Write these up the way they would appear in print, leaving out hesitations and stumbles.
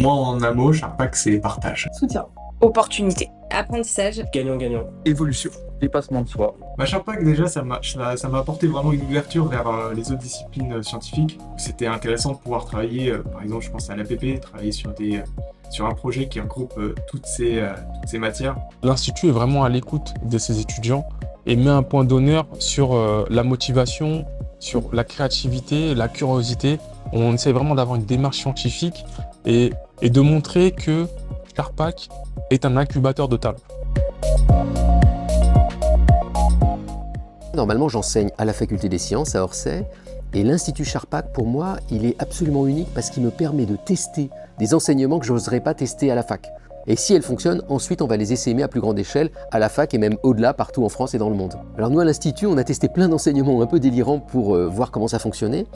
moi, en un mot, Sharpak, c'est partage. Soutien. Opportunité. Apprentissage. Gagnant-gagnant. Évolution. Dépassement de soi. Sharpak, déjà, ça m'a apporté vraiment une ouverture vers les autres disciplines scientifiques. C'était intéressant de pouvoir travailler, par exemple, je pense à l'APP, travailler sur un projet qui regroupe toutes ces matières. L'Institut est vraiment à l'écoute de ses étudiants et met un point d'honneur sur la motivation, sur la créativité, la curiosité. On essaie vraiment d'avoir une démarche scientifique et de montrer que Sharpak est un incubateur de talent. Normalement, j'enseigne à la Faculté des Sciences à Orsay et l'Institut Sharpak, pour moi, il est absolument unique parce qu'il me permet de tester des enseignements que je n'oserais pas tester à la fac. Et si elles fonctionnent, ensuite on va les essaimer à plus grande échelle à la fac et même au-delà, partout en France et dans le monde. Alors nous à l'Institut, on a testé plein d'enseignements un peu délirants pour voir comment ça fonctionnait.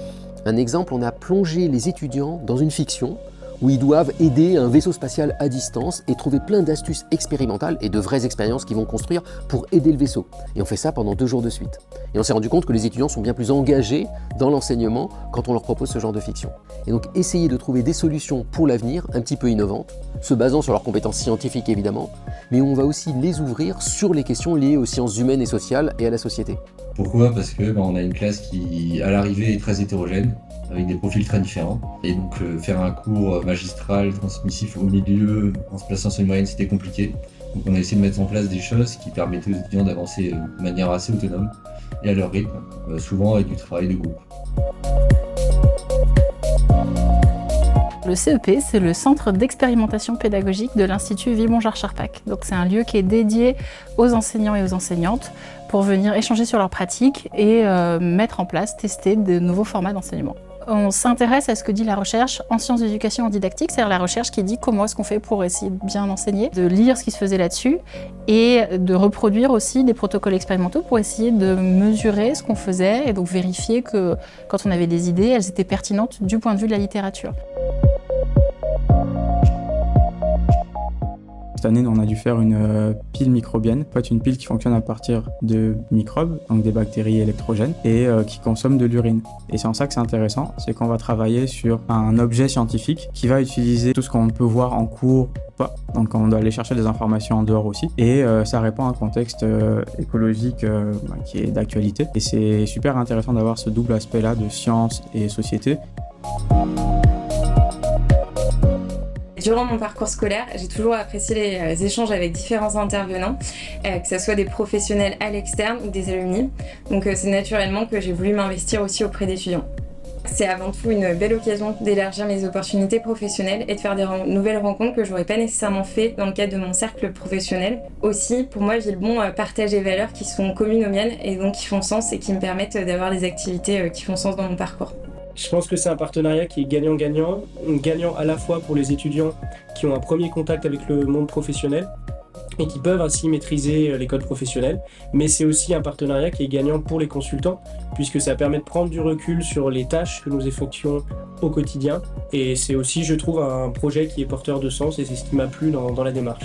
Un exemple, on a plongé les étudiants dans une fiction où ils doivent aider un vaisseau spatial à distance et trouver plein d'astuces expérimentales et de vraies expériences qu'ils vont construire pour aider le vaisseau. Et on fait ça pendant 2 jours de suite. Et on s'est rendu compte que les étudiants sont bien plus engagés dans l'enseignement quand on leur propose ce genre de fiction. Et donc essayer de trouver des solutions pour l'avenir, un petit peu innovantes, se basant sur leurs compétences scientifiques évidemment, mais on va aussi les ouvrir sur les questions liées aux sciences humaines et sociales et à la société. Pourquoi ? Parce que on a une classe qui, à l'arrivée, est très hétérogène, avec des profils très différents. Et donc faire un cours magistral, transmissif au milieu, en se plaçant sur une moyenne, c'était compliqué. Donc on a essayé de mettre en place des choses qui permettaient aux étudiants d'avancer de manière assez autonome et à leur rythme, souvent avec du travail de groupe. Le CEP, c'est le centre d'expérimentation pédagogique de l'Institut Vibonjar-Sharpak. Donc c'est un lieu qui est dédié aux enseignants et aux enseignantes pour venir échanger sur leurs pratiques et mettre en place, tester de nouveaux formats d'enseignement. On s'intéresse à ce que dit la recherche en sciences d'éducation en didactique, c'est-à-dire la recherche qui dit comment est-ce qu'on fait pour essayer de bien enseigner, de lire ce qui se faisait là-dessus et de reproduire aussi des protocoles expérimentaux pour essayer de mesurer ce qu'on faisait et donc vérifier que quand on avait des idées, elles étaient pertinentes du point de vue de la littérature. Cette année, on a dû faire une pile microbienne, en fait une pile qui fonctionne à partir de microbes, donc des bactéries électrogènes, et qui consomment de l'urine. Et c'est en ça que c'est intéressant, c'est qu'on va travailler sur un objet scientifique qui va utiliser tout ce qu'on peut voir en cours ou pas. Donc on doit aller chercher des informations en dehors aussi. Et ça répond à un contexte écologique qui est d'actualité. Et c'est super intéressant d'avoir ce double aspect-là de science et société. Durant mon parcours scolaire, j'ai toujours apprécié les échanges avec différents intervenants, que ce soit des professionnels à l'externe ou des alumni. Donc c'est naturellement que j'ai voulu m'investir aussi auprès d'étudiants. C'est avant tout une belle occasion d'élargir mes opportunités professionnelles et de faire des nouvelles rencontres que j'aurais pas nécessairement fait dans le cadre de mon cercle professionnel. Aussi, pour moi, Villebon partage des valeurs qui sont communes aux miennes et donc qui font sens et qui me permettent d'avoir des activités qui font sens dans mon parcours. Je pense que c'est un partenariat qui est gagnant-gagnant, gagnant à la fois pour les étudiants qui ont un premier contact avec le monde professionnel et qui peuvent ainsi maîtriser les codes professionnels, mais c'est aussi un partenariat qui est gagnant pour les consultants puisque ça permet de prendre du recul sur les tâches que nous effectuons au quotidien et c'est aussi, je trouve, un projet qui est porteur de sens et c'est ce qui m'a plu dans la démarche.